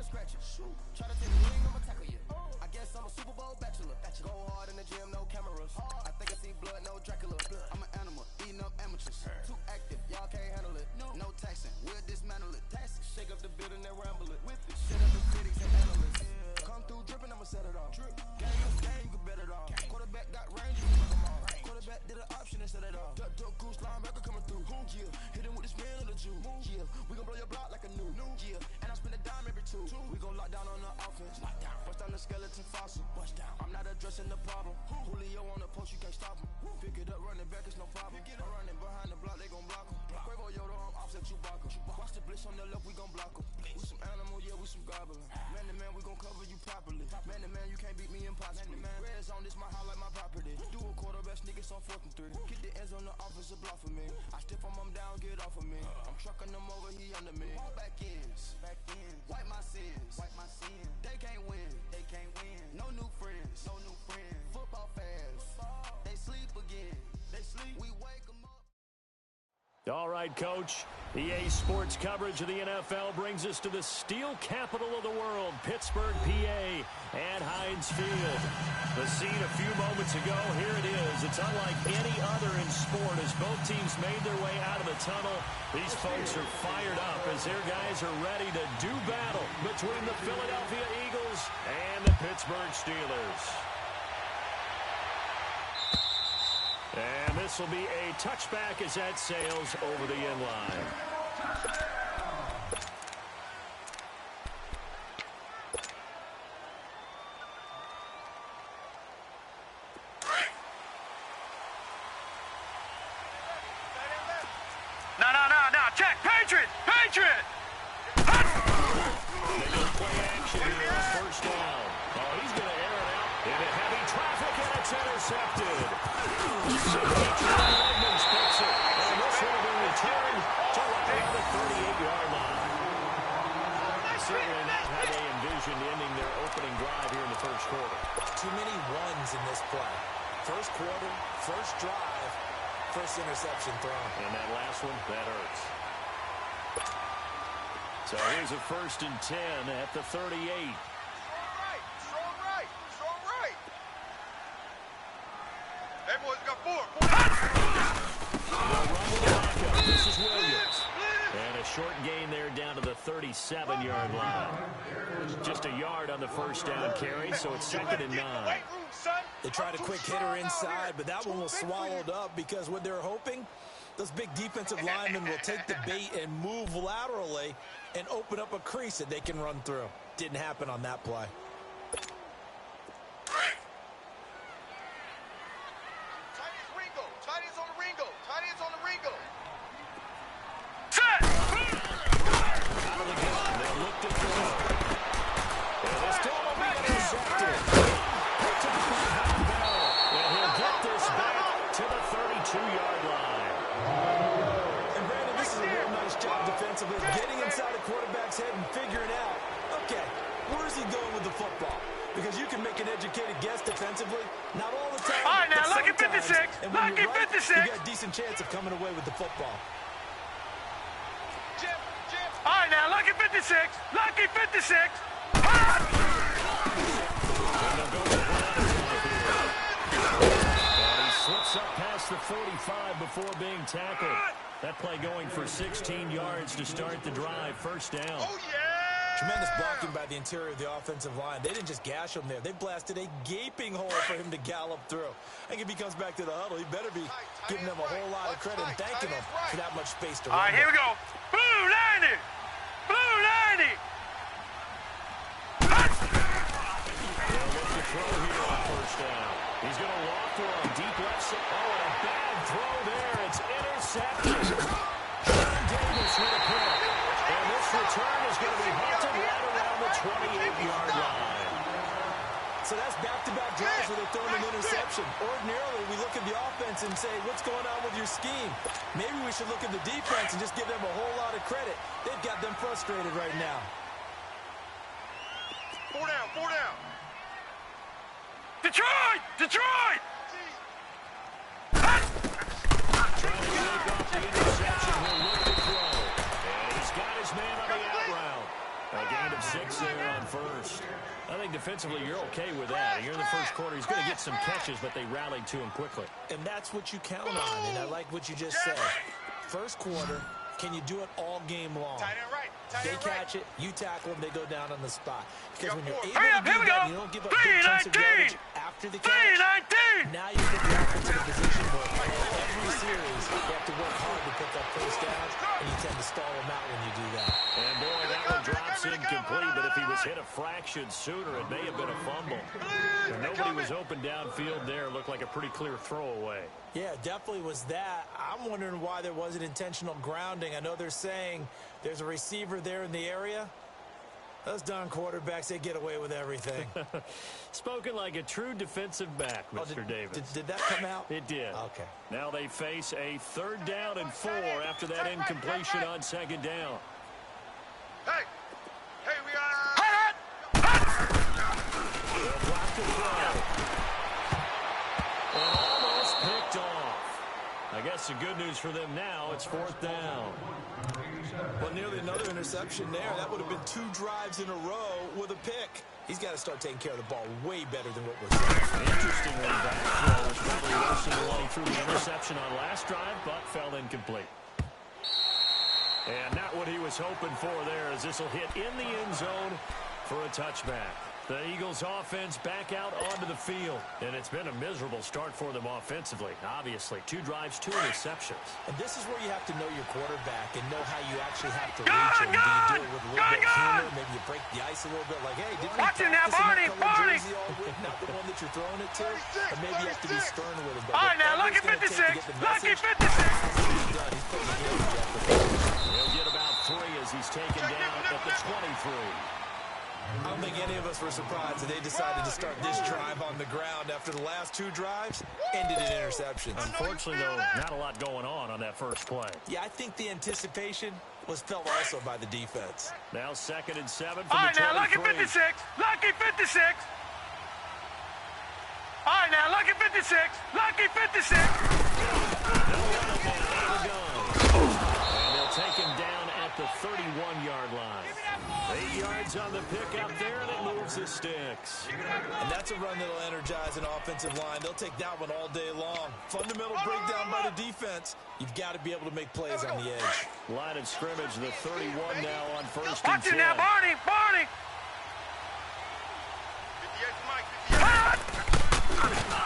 to scratch it. Try to take the ring, I'ma tackle you. I guess I'm a Super Bowl bachelor. Go hard in the gym, no cameras. I think I see blood, no Dracula. I'm an animal, eating up amateurs. Too active, y'all can't handle it. No taxing, we'll dismantle it. Shake up the building and ramble it. Whip it, shit up the critics and analysts. Come through dripping, I'ma set it off. Game is game, you can bet it off. Quarterback got range, you can fuck them all. Quarterback did an option and set it off. Duck goose linebacker coming through. Yeah, hit him with the spin of the Jew. Yeah, we gon' blow your block like a new. Yeah, and I spend a dime every two. We gon' lock down on the offense. Bust down the skeleton fossil. I'm not addressing the problem. Julio on the post, you can't stop him. Pick it up, running back, it's no problem. I'm running behind the block, they gon' block him. Quavo Yoda, I'm offset Chewbacca. Watch the blitz on the left, we gon' block him. We some animal, yeah, we some goblin. Man to man, we gon' cover you properly. Man to man, you can't beat me impossibly. Red zone, this my highlight, my property. Do a quarterback sneak, it's on 4th and 3. Get the ends on the offensive block for me. I stiff him, I'm down, get off of me. I'm trucking them over, he under me. Back ends, wipe my sins, They can't win, No new friends, Football fans, they sleep again. We wake them up. All right, Coach. EA Sports coverage of the NFL brings us to the steel capital of the world, Pittsburgh, PA, and Heinz Field. The scene a few moments ago, here it is. It's unlike any other in sport as both teams made their way out of the tunnel. These folks are fired up as their guys are ready to do battle between the Philadelphia Eagles and the Pittsburgh Steelers. And this will be a touchback as that sails over the end line. No. Check. Patriot. They go play action here on first down. Oh, he's going to air it out into heavy traffic, and it's intercepted. So Edmonds picks it, and this will be returned to around the 38-yard line. Certainly not how they envisioned ending their opening drive here in the first quarter. Too many ones in this play. First quarter, first drive, first interception thrown. And that last one, that hurts. So here's a 1st and 10 at the 38. Strong right. Everyone's got 4. This is Williams. And a short gain there down to the 37-yard line. Just a yard on the first down carry, so it's 2nd and 9. They tried a quick hitter inside, but that one was swallowed up because what they're hoping, those big defensive linemen will take the bait and move laterally and open up a crease that they can run through. Didn't happen on that play. Getting inside a quarterback's head and figuring out, okay, where is he going with the football? Because you can make an educated guess defensively, not all the time. All right, now, lucky 56. Lucky 56. You got a decent chance of coming away with the football. All right, now, lucky 56. Lucky 56. He slips up past the 45 before being tackled. That play going for 16 yards to start the drive. First down. Oh, yeah! Tremendous blocking by the interior of the offensive line. They didn't just gash him there. They blasted a gaping hole for him to gallop through. I think if he comes back to the huddle, he better be giving them a whole lot of credit and thanking them for that much space to run. All right, here we go. Blue 90! Blue 90! They'll look to throw here on first down. He's going to walk for a deep left side. Oh, and a bad throw there. It's intercepted. John Davis with a pick. And this return is going to be hunted right around the 28-yard line. So that's back-to-back drives where they're throwing an interception. Ordinarily, we look at the offense and say, what's going on with your scheme? Maybe we should look at the defense and just give them a whole lot of credit. They've got them frustrated right now. 4 down, 4 down. Detroit! Detroit! Trying to make off the interception. He'll look to throw. And he's got his man on the out route. A gain of 6 there on first. I think defensively you're okay with that. You're in the first quarter. He's going to get some catches, but they rallied to him quickly. And that's what you count on, and I like what you just said. First quarter, can you do it all game long? They catch it, you tackle them, they go down on the spot. Because when you're able to do that, you don't give up big chunks of yardage after the catch. Now you put the offense in a position where every series you have to work hard to put that first down, and you tend to stall them out when you do that. And boy, that one drops incomplete, but if he was hit a fraction sooner, it may have been a fumble. And nobody was open downfield there. It looked like a pretty clear throwaway. Yeah, definitely was that. I'm wondering why there wasn't intentional grounding. I know they're saying there's a receiver there in the area. Those darn quarterbacks, they get away with everything. Spoken like a true defensive back, Mr. Davis. Did that come out? It did. Okay. Now they face a 3rd down and 4 after that incompletion on 2nd down. Hey, we are. They'll block the throw. And almost picked off. I guess the good news for them now, it's 4th down. Well, nearly another interception there. That would have been 2 drives in a row with a pick. He's got to start taking care of the ball way better than what we're seeing. Interestingly, that throw was probably worse than the one he threw the interception on last drive, but fell incomplete. And not what he was hoping for there, as this will hit in the end zone for a touchback. The Eagles offense back out onto the field, and it's been a miserable start for them offensively. Obviously, 2 drives, 2 interceptions. And this is where you have to know your quarterback and know how you actually have to reach him. Do you do it with a little bit of humor? Maybe you break the ice a little bit, like, hey, didn't we practice in that color jersey all week, not the one that you're throwing it to? Or maybe you have to be stern with him. All right, now, lucky 56. Lucky 56. He'll get about 3 as he's taken down at the 23. I don't think any of us were surprised that they decided to start this drive on the ground after the last 2 drives ended in interceptions. Unfortunately, though, not a lot going on that first play. Yeah, I think the anticipation was felt also by the defense. Now 2nd and 7 from All right, the 23. now, lucky 56. Lucky 56. All right, now, lucky 56. Lucky 56. They'll run him down out of the gun. And they'll take him down at the 31-yard line. 8 yards on the pick out there, and it moves the sticks. And that's a run that'll energize an offensive line. They'll take that one all day long. Fundamental breakdown by the defense. You've got to be able to make plays on the edge. Line of scrimmage, the 31 now on 1st and Watch 10. it now, Barney. Barney.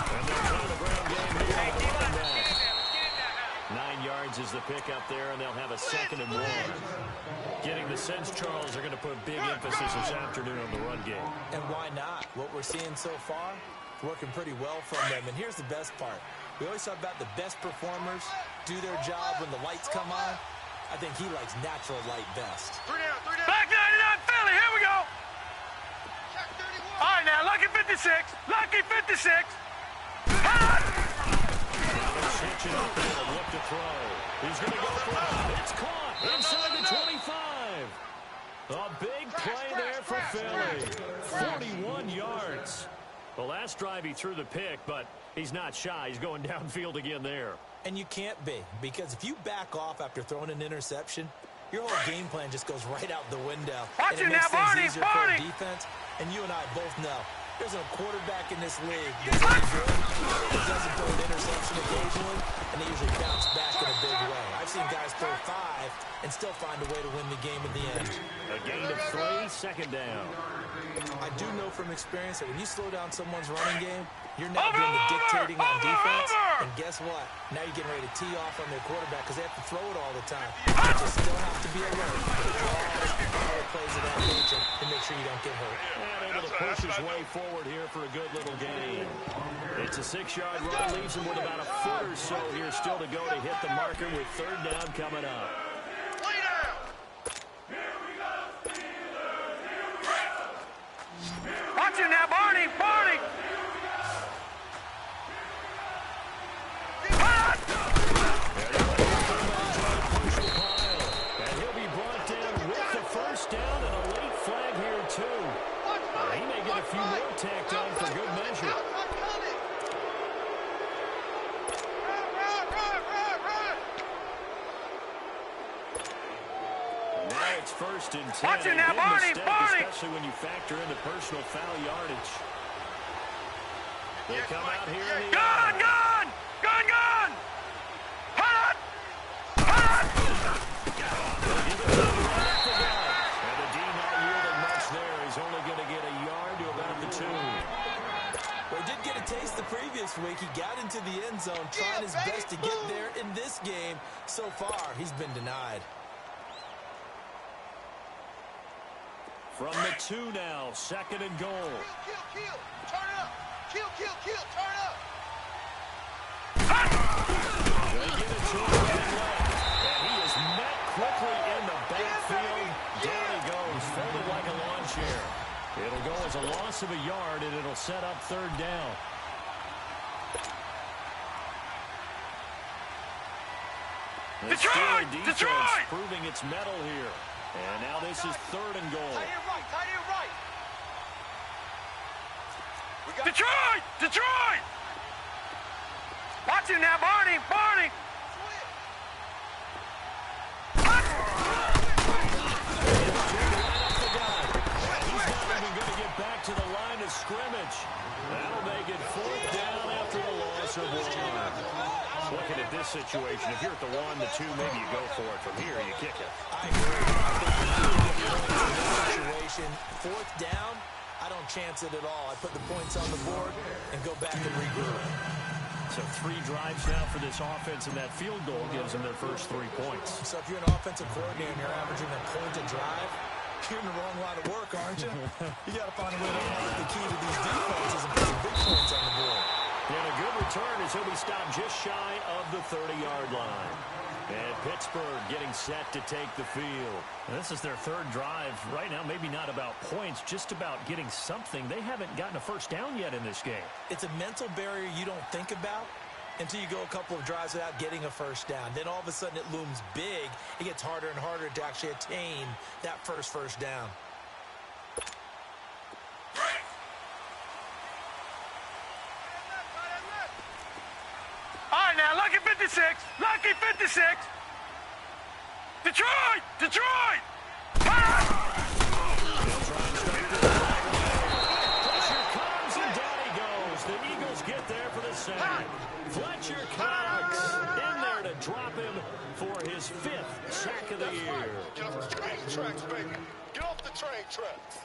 And they'll try the ground game here on the running back. 9 yards is the pick up there, and they'll have a 2nd and 1. Getting the sense, Charles, are going to put big emphasis this afternoon on the run game. And why not? What we're seeing so far, working pretty well from them. And here's the best part. We always talk about the best performers do their job when the lights come on. I think he likes natural light best. Back 99 Philly. Here we go. All right, now, lucky 56. Lucky 56. Hitching up there and look to throw. He's going to go for it. It's caught inside the 25. A big play there for Philly. 41 yards. The last drive he threw the pick, but he's not shy. He's going downfield again there. And you can't be, because if you back off after throwing an interception, your whole game plan just goes right out the window. Watch and it it makes now, things easier Barney. for a defense. And you and I both know there's a quarterback in this league that's really good, that doesn't throw an interception occasionally, and they usually bounce back in a big way. I've seen guys throw 5 and still find a way to win the game in the end. A gain of 3, 2nd down. I do know from experience that when you slow down someone's running game, you're now doing the dictating on defense. And guess what? Now you're getting ready to tee off on their quarterback because they have to throw it all the time. You just still have to be alert for the draws, other plays of that nature, to make sure you don't get hurt. And able to push his way forward here for a good little gain. It's a 6-yard run. Leaves him with about a foot or so here still to go to hit the marker with 3rd down coming up. Watch it now, Barney. Barney. And he'll be brought down with the 1st down and a late flag here too. He may get a few more tacked on for good measure. Now it's first and 10. Watch it now, Big Barney, mistake, Barney. especially when you factor in the personal foul yardage. They come out here in the Gun! Gun! Gun! Gun! Hot! Hot! And the D not yielding much there. He's only going to get a yard to about the 2. Well, he did get a taste the previous week. He got into the end zone, trying his best to get there in this game. So far, he's been denied. From the 2 now, 2nd and goal. Kill! Turn up! Kill! Turn up! They give it to him right left. And he is met quickly in the backfield. Down he goes, folded like a lawn chair. It'll go as a loss of a yard, and it'll set up 3rd down. The Steeler defense proving its mettle here. And now this is 3rd and goal. Tight end right! Detroit! Watch him now, Barney! Back to the line of scrimmage. That'll make it 4th down after the loss of 1. Looking at this situation, if you're at the 1, the 2, maybe you go for it. From here, you kick it. I agree. Situation, 4th down, I don't chance it at all. I put the points on the board and go back and regroup. So 3 drives now for this offense, and that field goal gives them their first 3 points. So if you're an offensive coordinator and you're averaging a point a drive, you're in the wrong line of work, aren't you? You got to find a way to unlock the key to these defenses and put some big points on the board. And a good return as he'll be stopped just shy of the 30-yard line. And Pittsburgh getting set to take the field. And this is their 3rd drive. Right now, maybe not about points, just about getting something. They haven't gotten a first down yet in this game. It's a mental barrier you don't think about until you go a couple of drives without getting a first down. Then all of a sudden it looms big. It gets harder and harder to actually attain that first down. All right, now, Lucky 56! Detroit! Fletcher comes and down he goes. The Eagles get there for the sack. Fletcher Cox in there to drop him for his 5th sack of the year. Get off the train tracks, baby. Get off the train tracks.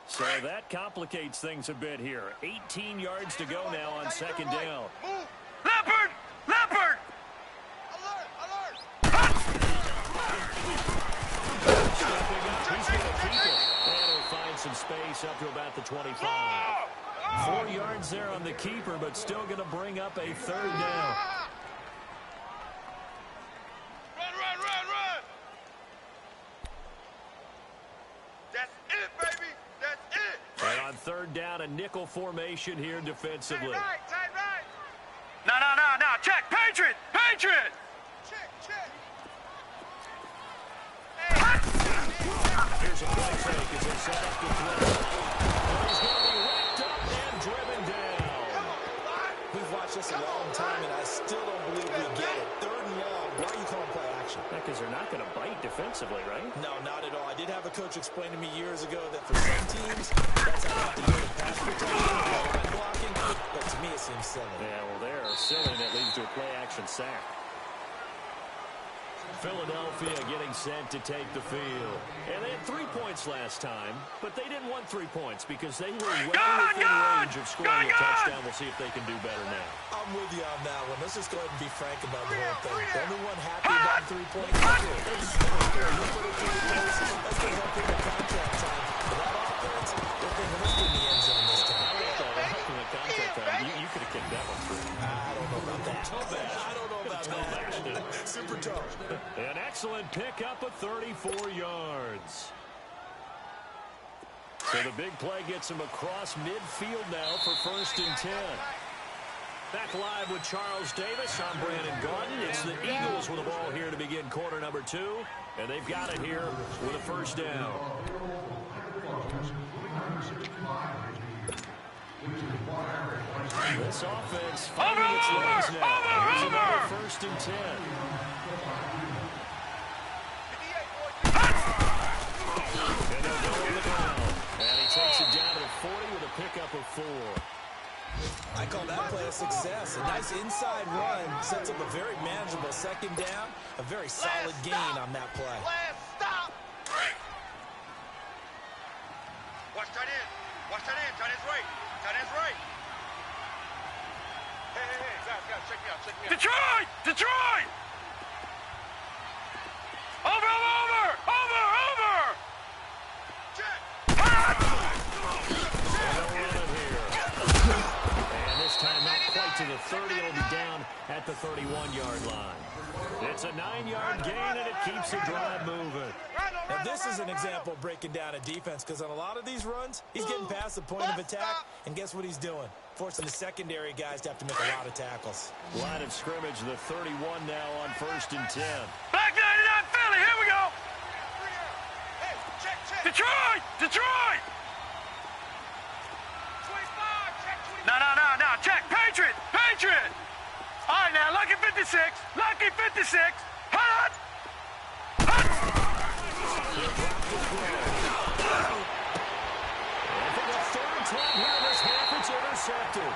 So that complicates things a bit here. 18 yards to go now on 2nd down. Move. Leopard! Alert! Stepping up, he's going to keep it. And he'll find some space up to about the 25. 4 yards there on the keeper, but still going to bring up a 3rd down. Run! That's it, baby! That's it! And on 3rd down, a nickel formation here defensively. Tight right! No! Check! Patriot! Check! Here's a play fake as they set up the throw. He's going to be wrapped up and driven down. We've watched this a long time, and I still don't believe we get it. 3rd and long. Why are you calling play action? Because they're not going to bite defensively, right? No, not at all. I did have a coach explain to me years ago that for some teams, that's how you have to do it. Pass protection, run blocking, but to me it seems silly. Yeah, well, they're silly, and that leads to a play-action sack. Philadelphia getting set to take the field. And they had 3 points last time, but they didn't want 3 points because they were well within range of scoring a touchdown. We'll see if they can do better now. I'm with you on that one. Let's just go ahead and be frank about the whole thing. The only one happy about 3 points is you. That's going to help in the contract time. For that offense, they're thinking, let's get in the end zone this time. You could have kicked that one through. I don't know about that. I don't know about that. Super tough. An excellent pickup of 34 yards. So the big play gets him across midfield now for 1st and 10. Back live with Charles Davis. I'm Brandon Gordon. It's the Eagles with the ball here to begin quarter number 2. And they've got it here with a 1st down. This offense finding its legs now. Here's another 1st and 10. And they'll go on the ground. And he takes it down to the 40 with a pickup of 4. I call that play a success. A nice inside run sets up a very manageable 2nd down. A very solid gain on that play. Last stop. Watch tight end. Watch tight end. Tight end's right. Tight end's right. Hey, guys, check me out. Detroit! Detroit! Over! Check! And this time not quite to the 30. It'll be down at the 31-yard line. It's a 9-yard gain, and it keeps the drive moving. Now, this is an example of breaking down a defense, because on a lot of these runs, he's getting past the point of attack, and guess what he's doing? Forcing the secondary guys to have to make a lot of tackles. Line of scrimmage, the 31 now on 1st and 10. Back 99 Philly, here we go! Check. Detroit! No, check, Patriot! All right, now, lucky 56! Hut! And for the 3rd time here in this half, it's intercepted.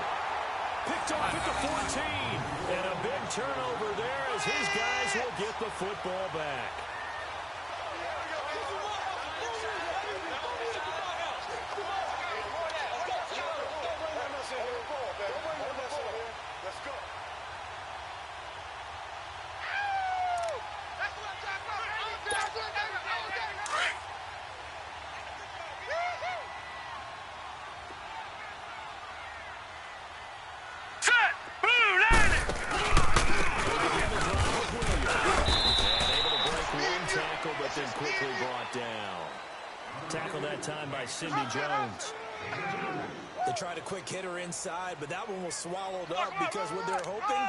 Picked off at the 14. And a big turnover there as his guys will get the football back. Let's go. Set! Blue, landing! And able to break one tackle, but then quickly brought down. Tackled that time by Cindy Jones. They tried a quick hitter inside, but that one was swallowed up because what they're hoping,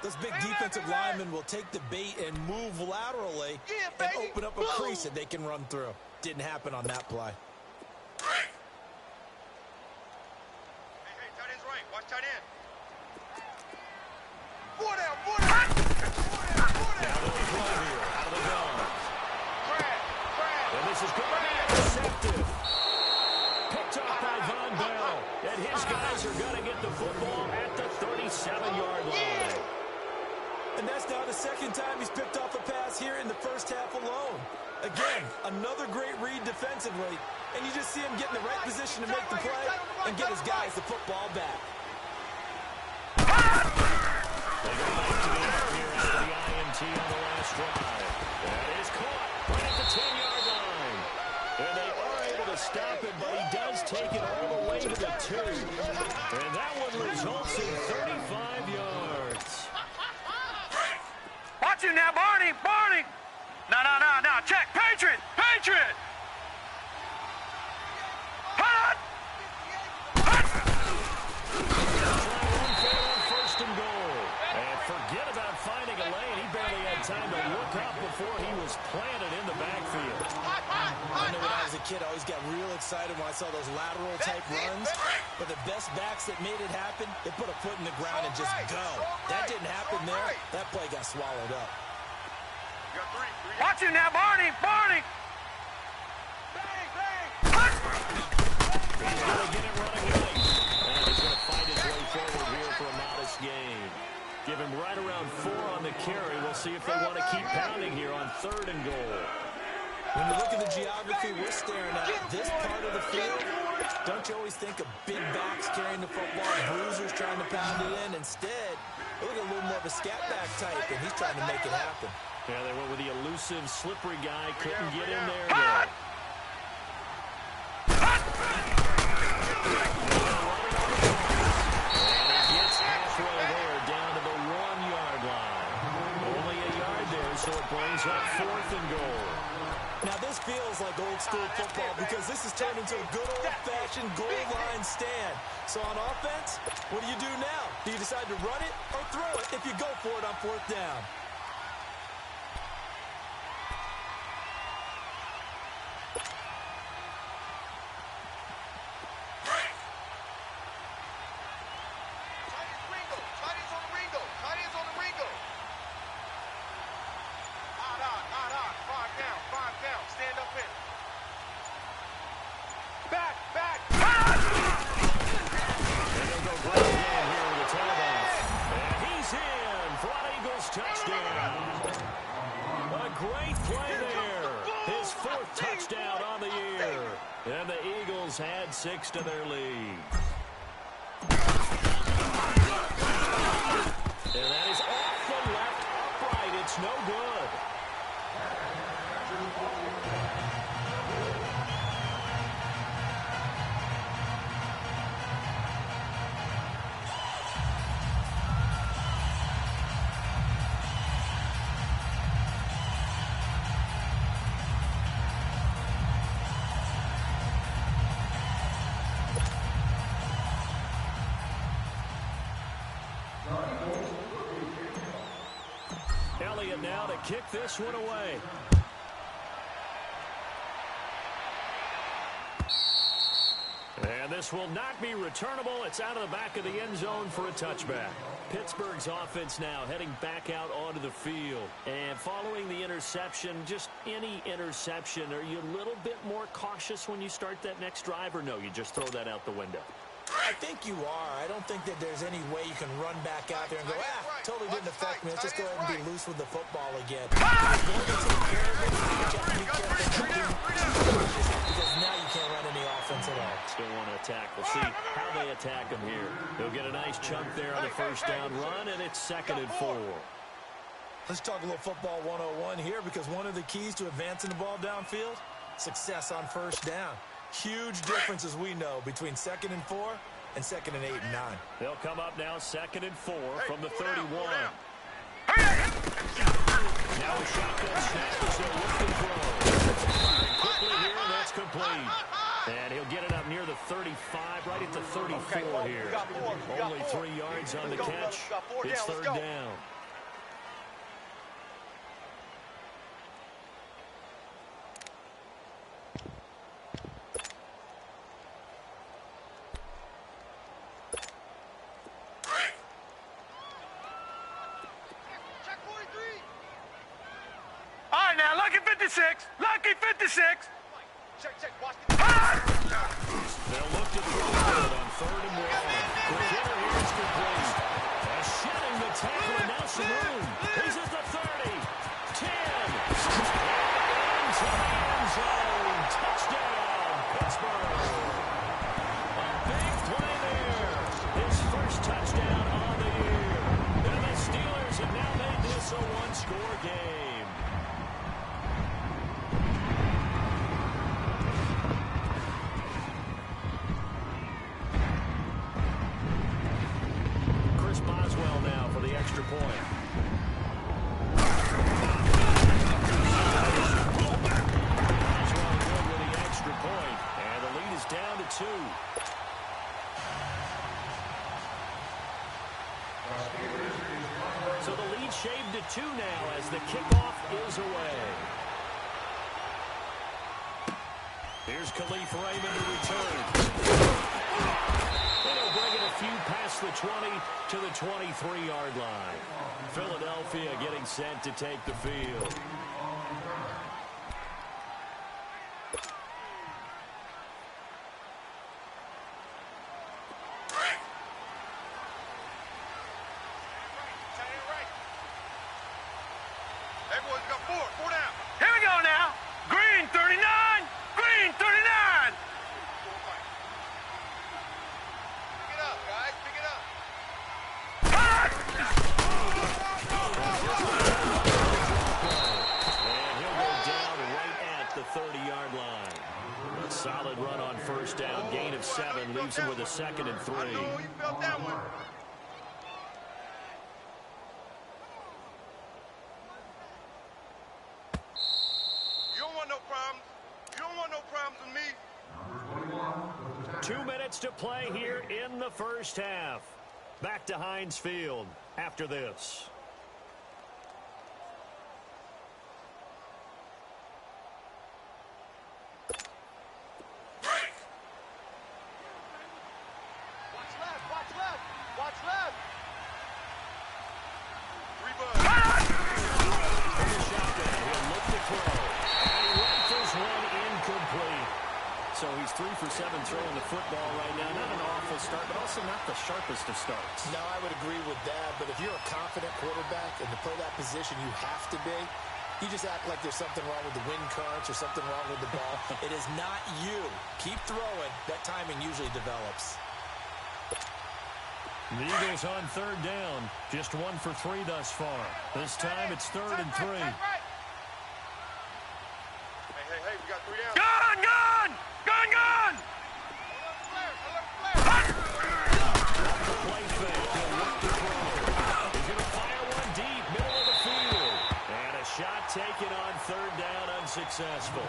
those big defensive linemen will take the bait and move laterally and open up a crease that they can run through. Didn't happen on that play. Hey, tight end's right. Watch tight end. Four down. Now they'll throw here, out of the gun. And this is going to be intercepted. Picked up by Von Bell. And his guys are going to get the football at the 37-yard line. And that's now the 2nd time he's picked off a pass here in the 1st half alone. Again, another great read defensively, and you just see him get in the right position to make the play and get his guys the football back. They go back to the air here after the INT on the last drive. That is caught right at the 10-yard line. And they are able to stop it, but he does take it all the way to the 2. And that one results in 35 yards. Watch him now, Barney! No, check, Patriot! Hut! First and goal. And forget about finding a lane. He barely had time to look up before he was planted in the backfield. I know when I was a kid, I always got real excited when I saw those lateral type runs. But the best backs that made it happen, they put a foot in the ground and just go. That didn't happen there. That play got swallowed up. Watch him now, Barney! He's going to get it running late. And he's going to find his way forward here for a modest gain. Give him right around 4 on the carry. We'll see if they want to keep pounding here on 3rd and goal. When you look at the geography we're staring at, this part of the field, don't you always think of big backs carrying the football, bruisers trying to pound it in? Instead, look at a little more of a scat back type, and he's trying to make it happen. Yeah, they went with the elusive, slippery guy. Couldn't get in there, though. And he gets halfway there, down to the 1-yard line. Only a yard there, so it brings up 4th and goal. Now, this feels like old school football because this has turned into a good old-fashioned goal line stand. So on offense, what do you do now? Do you decide to run it or throw it if you go for it on 4th down? 6 to their lead. And that is off the left upright. It's no good. Now to kick this one away. And this will not be returnable. It's out of the back of the end zone for a touchback. Pittsburgh's offense now heading back out onto the field. And following the interception, just any interception, are you a little bit more cautious when you start that next drive, or no, you just throw that out the window? I think you are. I don't think that there's any way you can run back out there and go, totally didn't affect me. Let's just go ahead and be loose with the football again. Because now you can't run any offense at all. Still want to attack. We'll see how they attack him here. They'll get a nice chunk there on the first down run, and it's 2nd and 4. Let's talk a little football 101 here, because one of the keys to advancing the ball downfield, success on first down. Huge difference, as we know, between 2nd and 4 and 2nd and 8 and 9. They'll come up now 2nd and 4 from the 31. Now a shotgun snap as they look to throw. Quickly here, and that's complete. And he'll get it up near the 35, right at the 34 here. Only 3 yards on the catch. It's 3rd down. Lucky 56. Check. Watch the They'll look to throw it on 3rd and 1. The hitter here is complete. Shedding the tackle, and now some room. He's at the 30. 10. Into the end zone. Touchdown, Pittsburgh. A big play there. His first touchdown on the year. And the Steelers have now made this a one-score game. Extra point. That's well good with the extra point. And the lead is down to 2. So the lead shaved to 2 now as the kickoff is away. Here's Khalif Raymond to return. It'll bring it a few past the 20 to the 23-yard line. Philadelphia getting set to take the field. Hey, boys, we got 4 down. Here we go now. Green 39. Green 39. The 30-yard line. A solid run on first down. Gain of 7 leaves him with a 2nd and 3. You felt that one. You don't want no problems. You don't want no problems with me. 2 minutes to play here in the first half. Back to Heinz Field after this. So he's 3 for 7 throwing the football right now. Not an awful start, but also not the sharpest of starts. No, I would agree with that. But if you're a confident quarterback and to play that position, you have to be. You just act like there's something wrong with the wind currents or something wrong with the ball. It is not you. Keep throwing. That timing usually develops. The Eagles on third down. Just 1 for 3 thus far. This time it's 3rd and 3. Hey, we got 3 down. Gun! Gun! Play fake. He'll look to throw. He's going to fire one deep, middle of the field. And a shot taken on third down, unsuccessful.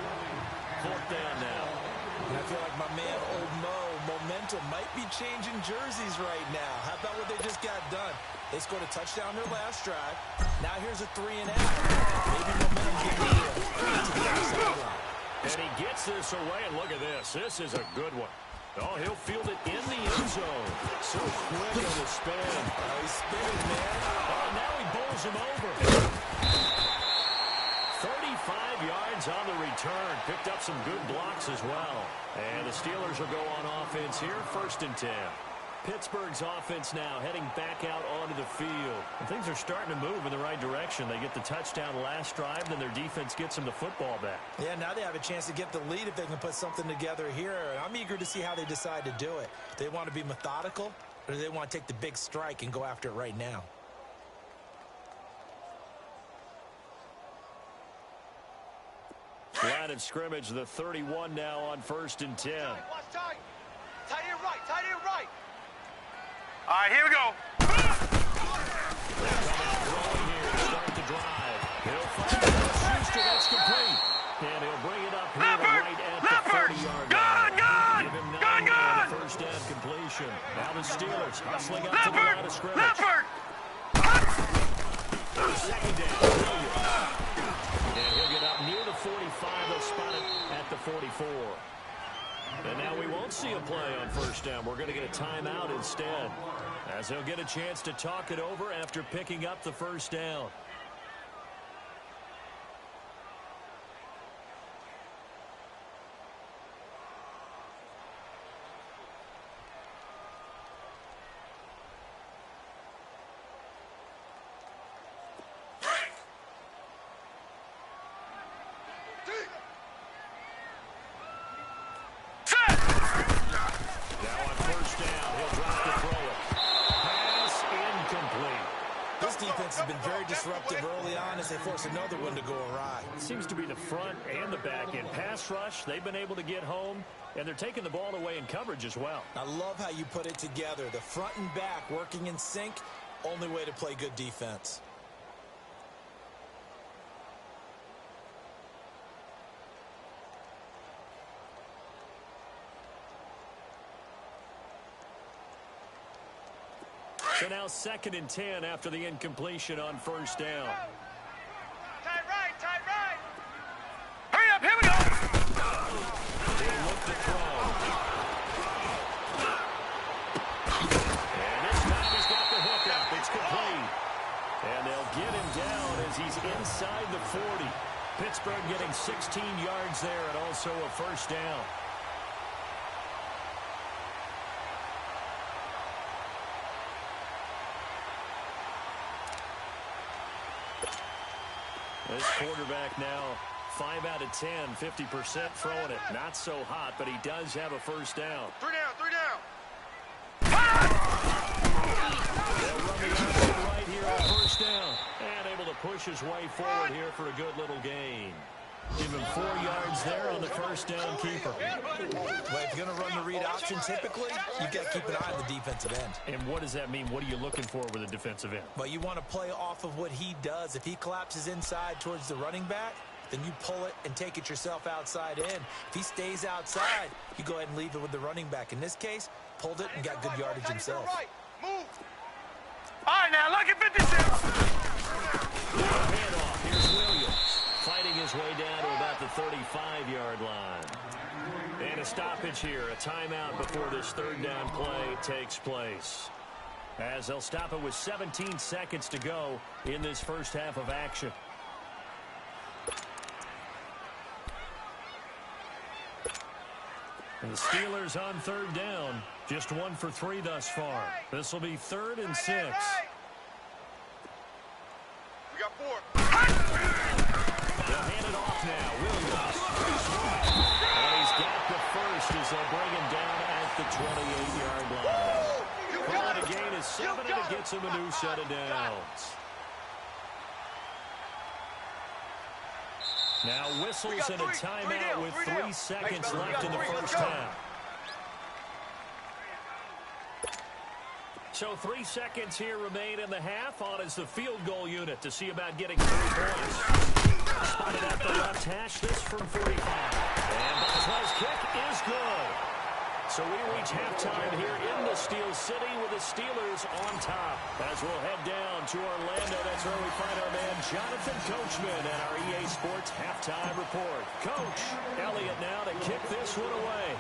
4th down now. And I feel like my man, Old Mo, momentum might be changing jerseys right now. How about what they just got done? They scored a touchdown their last drive. Now here's a 3 and out. Maybe momentum getting to the other sideline. And he gets this away, and look at this. This is a good one. Oh, he'll field it in the end zone. So quick on the spin. Oh, he's spinning, man. Oh, now he bowls him over. 35 yards on the return. Picked up some good blocks as well. And the Steelers will go on offense here, 1st and 10. Pittsburgh's offense now heading back out onto the field. And things are starting to move in the right direction. They get the touchdown last drive, then their defense gets them the football back. Yeah, now they have a chance to get the lead if they can put something together here. I'm eager to see how they decide to do it. Do they want to be methodical, or do they want to take the big strike and go after it right now? Line of scrimmage, the 31 now on 1st and 10. Watch tight. Tight end right. All right, here we go. They'll come out throwing here to start the drive. He'll fire it. Schuster, that's complete. And he'll bring it up here to right at the 30-yard line. Give him 9 on the first down completion. Now the Steelers hustling up to the line of scrimmage. Second down, Williams. And he'll get up near the 45. They'll spot it at the 44. And now we won't see a play on first down. We're going to get a timeout instead, as he'll get a chance to talk it over after picking up the first down. Defense has been very disruptive early on as they force another one to go awry. It seems to be the front and the back end. Pass rush, they've been able to get home, and they're taking the ball away in coverage as well. I love how you put it together. The front and back working in sync, only way to play good defense. So now 2nd and 10 after the incompletion on first down. Tight right. Hurry up, here we go. They look to throw. And this time he's got the hook up. It's complete. And they'll get him down as he's inside the 40. Pittsburgh getting 16 yards there and also a first down. This quarterback now 5 out of 10, 50% throwing it. Not so hot, but he does have a first down. 3 down. They'll run the option right here on first down. And able to push his way forward here for a good little gain. Give him 4 yards there on the first down keeper. Well, if you're going to run the read option, typically, you've got to keep an eye on the defensive end. And what does that mean? What are you looking for with a defensive end? Well, you want to play off of what he does. If he collapses inside towards the running back, then you pull it and take it yourself outside in. If he stays outside, you go ahead and leave it with the running back. In this case, pulled it and got good yardage himself. Move. All right, now, lucky 56. Handoff. Here's Williams. Fighting his way down to about the 35-yard line. And a stoppage here, a timeout before this third down play takes place. As they'll stop it with 17 seconds to go in this first half of action. And the Steelers on third down, just 1 for 3 thus far. This will be 3rd and 6. We got 4. They'll hand it off now. Williams. And he's got the first as they'll bring him down at the 28-yard line. Calling a gain is 7, and it gets him a new set of downs. Now whistles and a timeout with 3 seconds left in the first half. So 3 seconds here remain in the half. On is the field goal unit to see about getting 3 points. Spotted at the left hash, this from 45. And Boswell's kick is good. So we reach halftime here in the Steel City with the Steelers on top. As we'll head down to Orlando, that's where we find our man Jonathan Coachman at our EA Sports Halftime Report. Coach, Elliott now to kick this one away.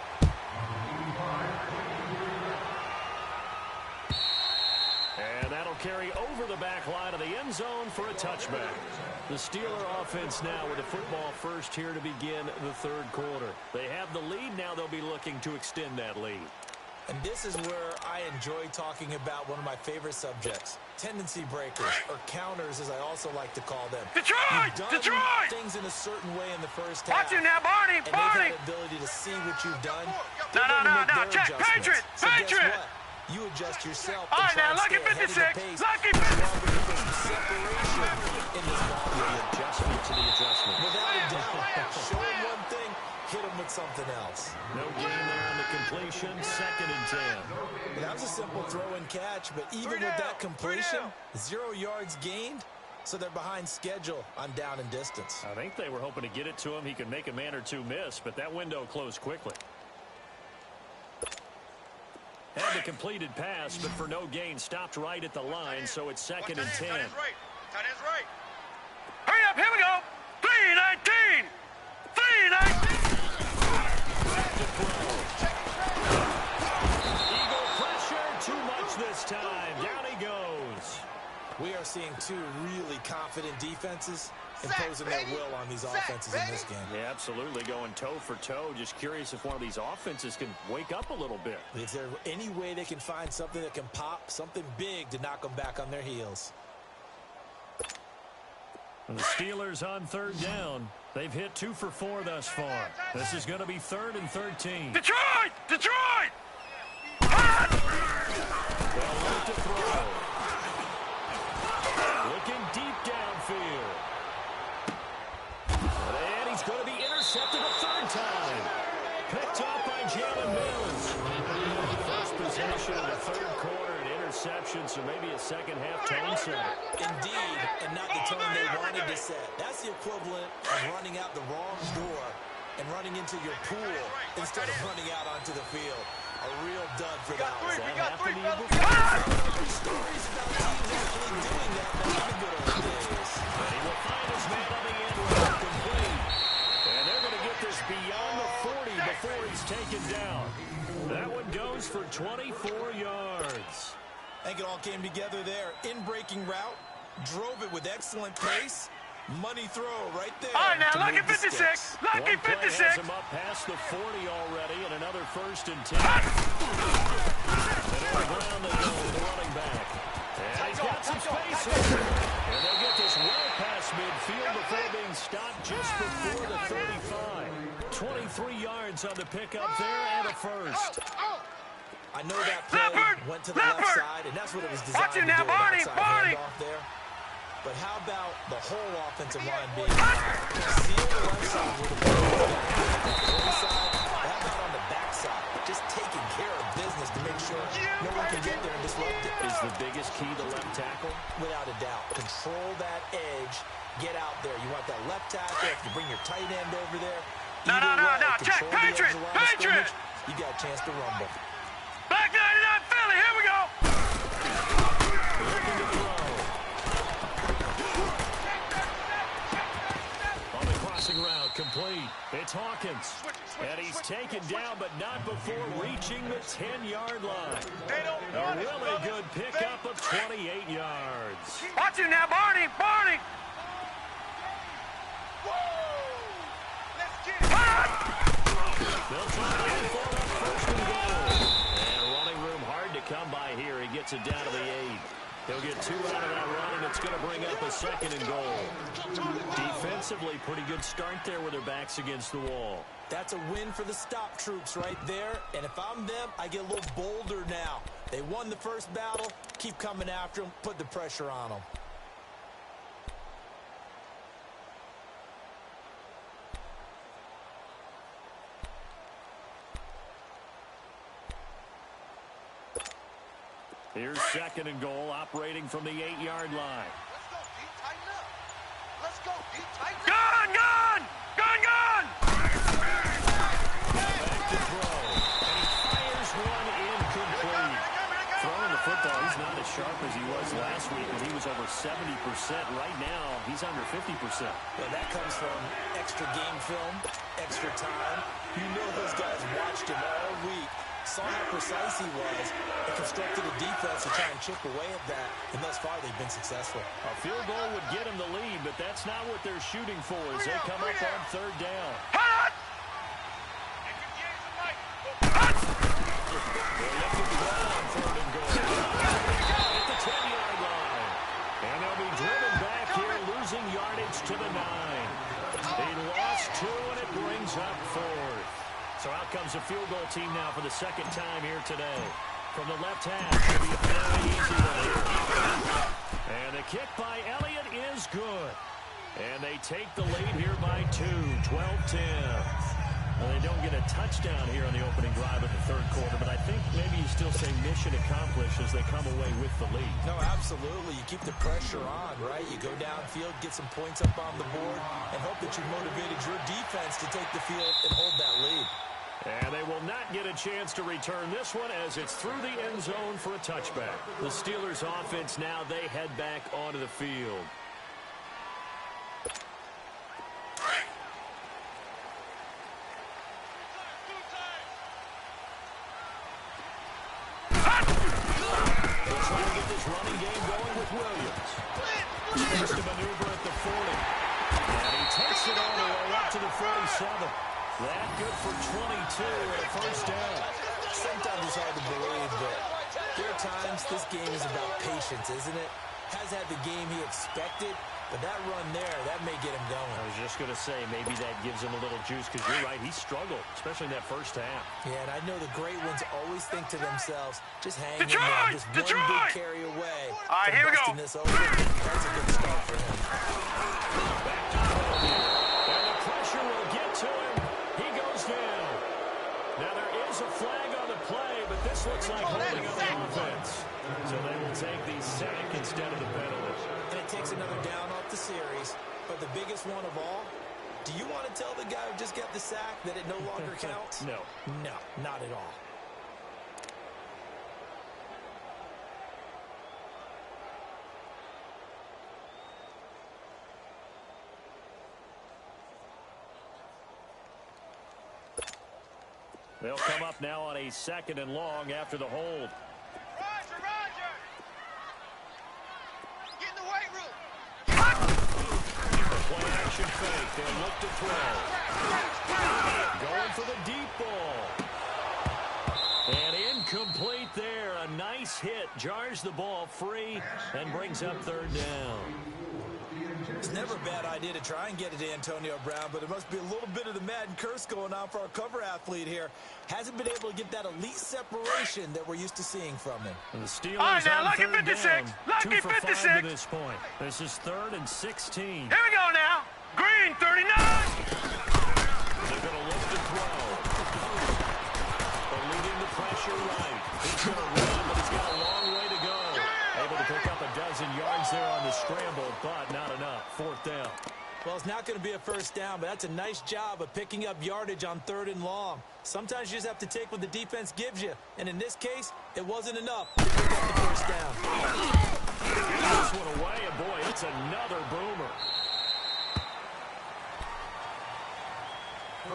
And that'll carry over the back line of the end zone for a touchback. The Steeler offense now with the football first here to begin the third quarter. They have the lead. Now they'll be looking to extend that lead. And this is where I enjoy talking about one of my favorite subjects, tendency breakers, or counters as I also like to call them. Detroit! You've done things in a certain way in the first half. Watch him now, Barney! And they've had the ability to see what you've done. No. Check, Patriot! So Patriot! guess what? You adjust yourself. All right, now, lucky 56. Lucky 56. Separation in this ball game. Adjustment to the adjustment. Without a doubt. Show him one thing, hit him with something else. No gain there on the completion. 2nd and 10. That was a simple throw and catch, but even with that completion, 0 yards gained, so they're behind schedule on down and distance. I think they were hoping to get it to him. He could make a man or two miss, but that window closed quickly. Had the completed pass, but for no gain, stopped right at the line, so it's 2nd and 10. Tight end's right. Hurry up, here we go. 3-19. 3-19. Eagle pressure, too much this time. Down he goes. We are seeing 2 really confident defenses imposing their will on these offenses in this game. Yeah, absolutely, going toe for toe. Just curious if one of these offenses can wake up a little bit. Is there any way they can find something that can pop, something big to knock them back on their heels? And the Steelers on 3rd down. They've hit 2 for 4 thus far. This is going to be 3rd and 13. Detroit! Well, left to throw. Looking deep downfield. And he's going to be intercepted a 3rd time. Picked up by Jalen Mills. First possession of the 3rd quarter, an interception, so maybe a second-half tone setter. Indeed, and not the tone they wanted to set. That's the equivalent of running out the wrong door and running into your pool instead of running out onto the field. A real dud for that one. We got 3, fellas. Stories about teams actually doing that back in the good old days. And he will find his man on the end route, complete. And they're going to get this beyond the 40 before he's taken down. That one goes for 24 yards. I think it all came together there. In-breaking route, drove it with excellent pace. Money throw right there. All right, now, to lucky move the 56. sticks. Lucky One play 56. has him up past the 40 already, and another 1st and 10. And on the ground they go with the running back. And he's got some space here. And they'll get this well past midfield before being stopped just before the 35. 23 yards on the pickup there and a 1st. I know that play went to the left side, and that's what it was designed to do. Barney. Handoff there. But how about the whole offensive line being seal the right side with the side? How about on the back side? Just taking care of business to make sure no one can get there and disrupt it. Is the biggest key the left tackle? Without a doubt. Control that edge. Get out there. You want that left tackle. If you bring your tight end over there. No. Check, Patriot! You got a chance to rumble. Back 99 Philly, here we go! Looking to throw. On the crossing route, complete. It's Hawkins. And he's taken down, but not before reaching the 10-yard line. A really good pickup of 28 yards. Watch him now, Barney! They'll try to inform up 1st and goal. And running room hard to come by here. He gets it down to the 8. He'll get 2 out of that run, and it's going to bring up a 2nd and goal. Defensively, pretty good start there with their backs against the wall. That's a win for the stop troops right there. And if I'm them, I get a little bolder now. They won the first battle. Keep coming after them. Put the pressure on them. Here's 2nd and goal, operating from the 8-yard line. Let's go, D. Tighten up. Let's go, D. Tighten up. Gun, gun! Gun, gun! Back to throw. And he fires one incomplete. Throwing the football, he's not as sharp as he was last week when he was over 70%. Right now, he's under 50%. Well, that comes from extra game film, extra time. You know those guys watched him all week, saw how precise he was, and constructed a defense to try and chip away at that. And thus far, they've been successful. A field goal would get him the lead, but that's not what they're shooting for as they come up on 3rd down. Hot! They're looking to go on 3rd and goal. At the 10-yard line. And they'll be driven back here, losing yardage to the 9. He lost 2, and it brings up 4th. So out comes the field goal team now for the 2nd time here today. From the left half, it'll be a very easy one here. And the kick by Elliott is good. And they take the lead here by 2, 12-10. Well, they don't get a touchdown here on the opening drive of the 3rd quarter, but I think maybe you still say mission accomplished as they come away with the lead. No, absolutely. You keep the pressure on, right? You go downfield, get some points up on the board, and hope that you motivated your defense to take the field and hold that lead. And they will not get a chance to return this one as it's through the end zone for a touchback. The Steelers offense now, they head back onto the field. They're trying to get this running game going with Williams. First to maneuver at the 40. And he takes it all the way up to the 47. That good for 22 and a 1st down. Sometimes it's hard to believe, but there are times this game is about patience, isn't it? Has had the game he expected, but that run there, that may get him going. I was just going to say, maybe that gives him a little juice, because you're right, he struggled, especially in that first half. Yeah, and I know the great ones always think to themselves, just hang in Detroit! there, just one big carry away. All right, here we go. This over. That's a good start for him. Back to throw here. And the pressure will get to him. He goes down. Now there is a flag on the play, but this looks like holding on the offense. So they will take the sack instead of the penalty. And it takes another down off the series. But the biggest one of all, do you want to tell the guy who just got the sack that it no longer counts? No. No, not at all. They'll come up now on a 2nd and long after the hold. Roger! Get in the weight room! Play action fake. They'll look to throw. Going for the deep ball. And incomplete there. A nice hit. Jars the ball free and brings up 3rd down. It's never a bad idea to try and get it to Antonio Brown, but it must be a little bit of the Madden curse going on for our cover athlete here. Hasn't been able to get that elite separation that we're used to seeing from him. And the Steelers All right, now, on lucky 3rd 56. down. Lucky 2 for 56. 5 to this point. This is 3rd and 16. Here we go now. Green, 39. They're going to look to throw. They're leading the pressure right. He's going to run, but he's got a long way to go. Able to pick up a dozen yards there on the scramble, but not enough. 4th down. Well, it's not going to be a 1st down, but that's a nice job of picking up yardage on 3rd and long. Sometimes you just have to take what the defense gives you, and in this case, it wasn't enough to pick up the 1st down. This one away, and boy, it's another boomer.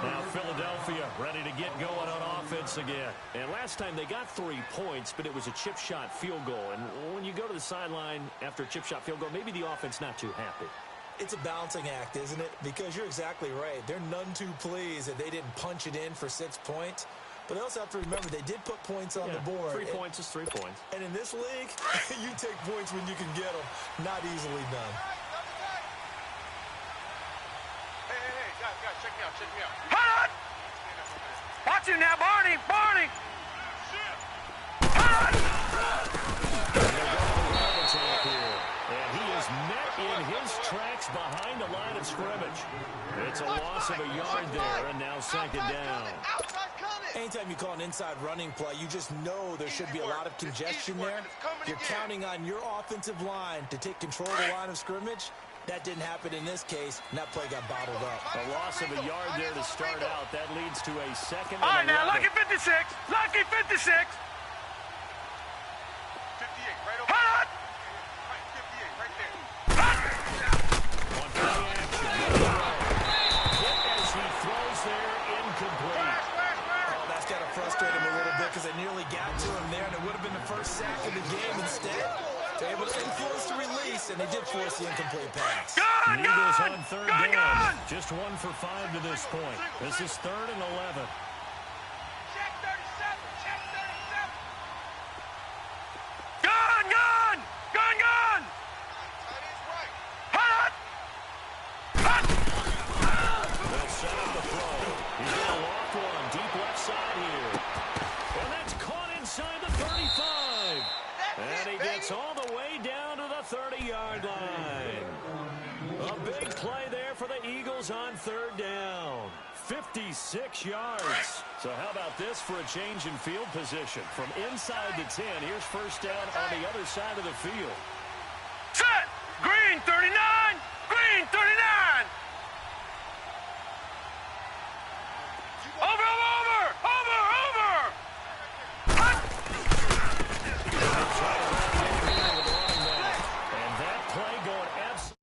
Now Philadelphia ready to get going on offense again. And last time they got 3 points, but it was a chip shot field goal. And when you go to the sideline after a chip shot field goal, maybe the offense not too happy. It's a balancing act, isn't it? Because you're exactly right. They're none too pleased that they didn't punch it in for 6 points. But they also have to remember they did put points on the board. 3 points is 3 points. And in this league, you take points when you can get them. Not easily done. Hey, guys, check me out. Hold on! Watch him now, Barney! And he is met in his tracks behind the line of scrimmage. It's a loss of a yard there, and now second down. Anytime you call an inside running play, you just know there should be a lot of congestion there. You're counting on your offensive line to take control of the line of scrimmage. That didn't happen in this case, and that play got bottled up. A loss of a yard there to start out. That leads to a second and 11. All right, now, lucky 56. Lucky 56. 58, right over. Hold on! Right, 58, right there. On play action. Hit as he throws there, incomplete. Oh, that's got to frustrate him a little bit because they nearly got to him there, and it would have been the first sack of the game instead. They're able to influence the release, and they did force the incomplete pass. The Eagles on third down. Just 1 for 5 to this point. This is 3rd and 11. Check 37. Check 37. Gun! Hold on! They'll set up the throw. He's got a loft one. Deep left side here. And that's caught inside the 35. And he gets all the way down to the 30-yard line. A big play there for the Eagles on third down. 56 yards. So how about this for a change in field position? From inside the 10, here's first down on the other side of the field. Set! Green 39! Green 39! Over! And that play going absolutely.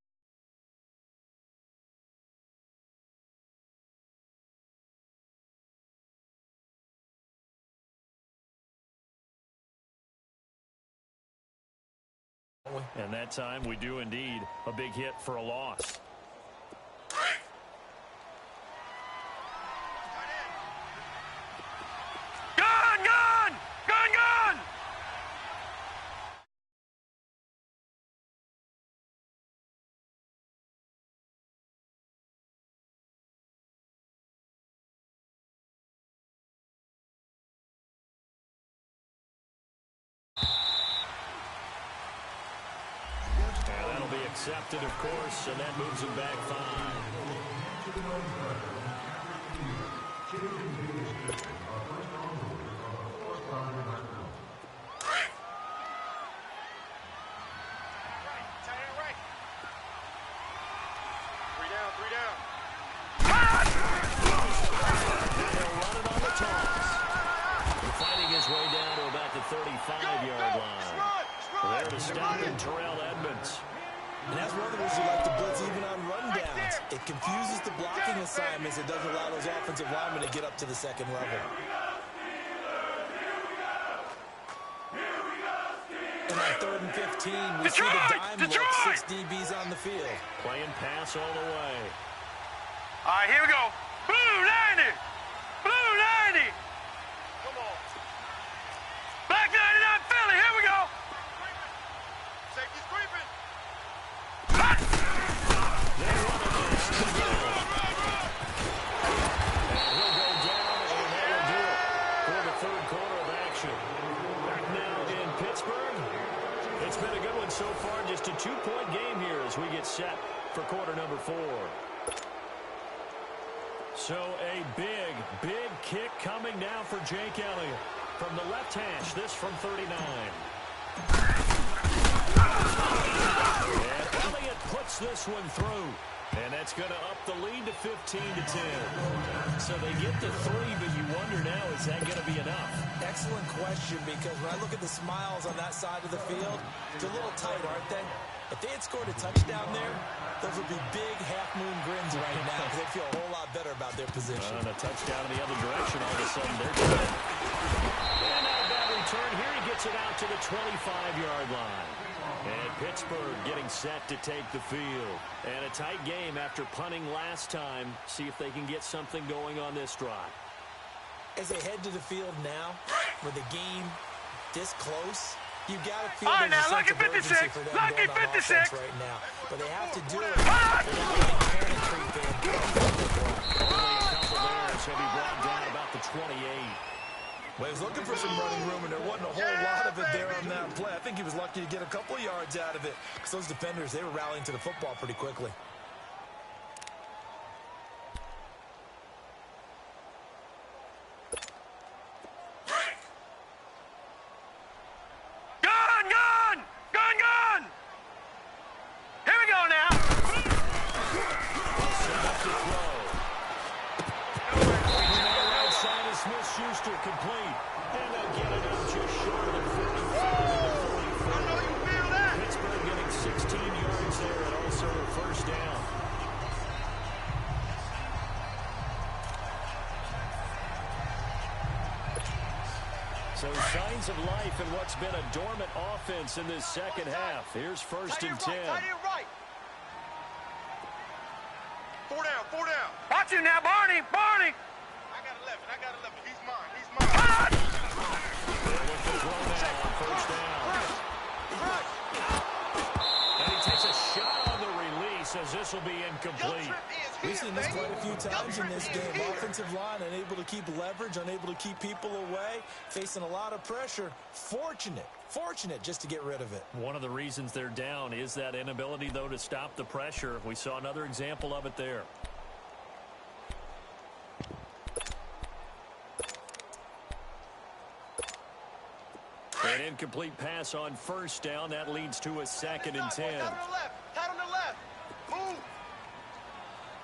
And that time we do indeed a big hit for a loss. Gun! And that'll be accepted, of course, and that moves him back 5. Three down. They'll run it on the toss. And fighting his way down to about the 35-yard line. There to stop him, Terrell Edmonds. And that's one of the reasons you like to blitz even on rundowns. It confuses the blocking assignments. It doesn't allow those offensive linemen to get up to the second level. And on 3rd and 15, we see the dime look, 6 DBs on the field. Playing pass all the way. All right, here we go. Blue 90! Blue 90! Come on. Black 99 Philly, here we go. Safety's creeping. It's been a good one so far. Just a 2-point game here as we get set for quarter number 4. So a big kick coming now for Jake Elliott. From the left hash, this from 39. And Elliott puts this one through. And that's going to up the lead to 15-10. So they get to 3, but you wonder now, is that going to be enough? Excellent question, because when I look at the smiles on that side of the field, it's a little tight, aren't they? If they had scored a touchdown there, those would be big half-moon grins right now, because they feel a whole lot better about their position. And a touchdown in the other direction, all of a sudden they're good. And now a bad return here. He gets it out to the 25-yard line. And Pittsburgh getting set to take the field. And a tight game after punting last time. See if they can get something going on this drive. As they head to the field now, with the game this close, you got to feel All right, there's a now, sense lucky of urgency 56. for them Lucky going on 56. offense right now. But they have to do it without letting panic creep in. Only a couple there, so he'll be brought down about the 28. Well, he was looking for some running room, and there wasn't a whole lot of it there on that play. I think he was lucky to get a couple of yards out of it, because those defenders, they were rallying to the football pretty quickly. Gun, gun! Gun, gun! Here we go now. Set up to throw. Right side is Smith-Schuster complete. And they'll get it out just short of the 45. I know you feel that. Pittsburgh getting 16 yards there and also a first down. So signs of life in what's been a dormant offense in this second half. Here's first and 10. Right. 4 down, 4 down. Watch you now, Barney, Barney. I got 11. He's mine, he's mine. They'll look to throw now on first down. And he takes a shot on the release as this will be incomplete. We've seen this quite a few times in this game. Offensive line unable to keep leverage, unable to keep people away, facing a lot of pressure. Fortunate just to get rid of it. One of the reasons they're down is that inability, though, to stop the pressure. We saw another example of it there. An incomplete pass on first down. That leads to a second and 10. Tight on the left. Move.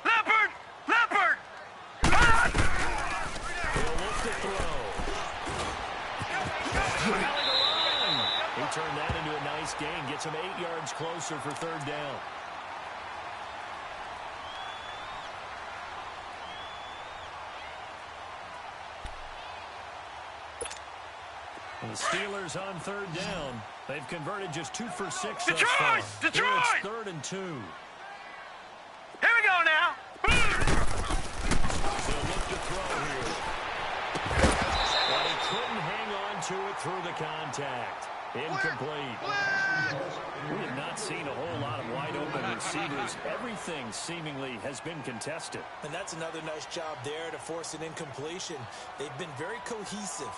Leopard! Leopard! He'll look to throw. Rally the run. He turned that into a nice gain. Gets him 8 yards closer for third down. And the Steelers on third down. They've converted just 2 for 6 thus far. Detroit! Here it's third and 2. Here we go now. They'll look to throw here. But he couldn't hang on to it through the contact. Incomplete. We have not seen a whole lot of wide open receivers. Everything seemingly has been contested. And that's another nice job there to force an incompletion. They've been very cohesive,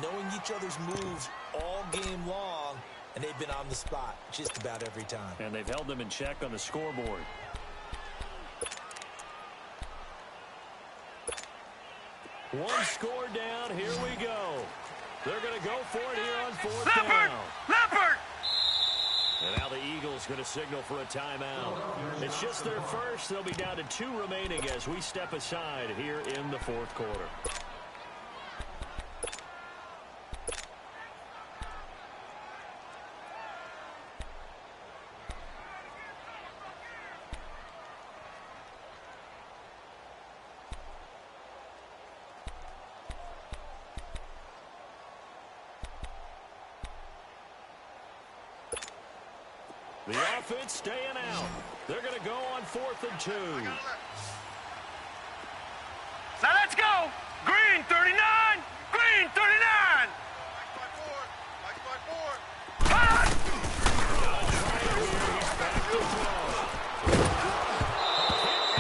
knowing each other's moves all game long, and they've been on the spot just about every time. And they've held them in check on the scoreboard. One score down. Here we go. They're going to go for it here on fourth down. Leopard! And now the Eagles going to signal for a timeout. It's just their first. They'll be down to 2 remaining as we step aside here in the fourth quarter. The offense staying out. They're going to go on 4th and 2. Now let's go. Green 39. Green 39.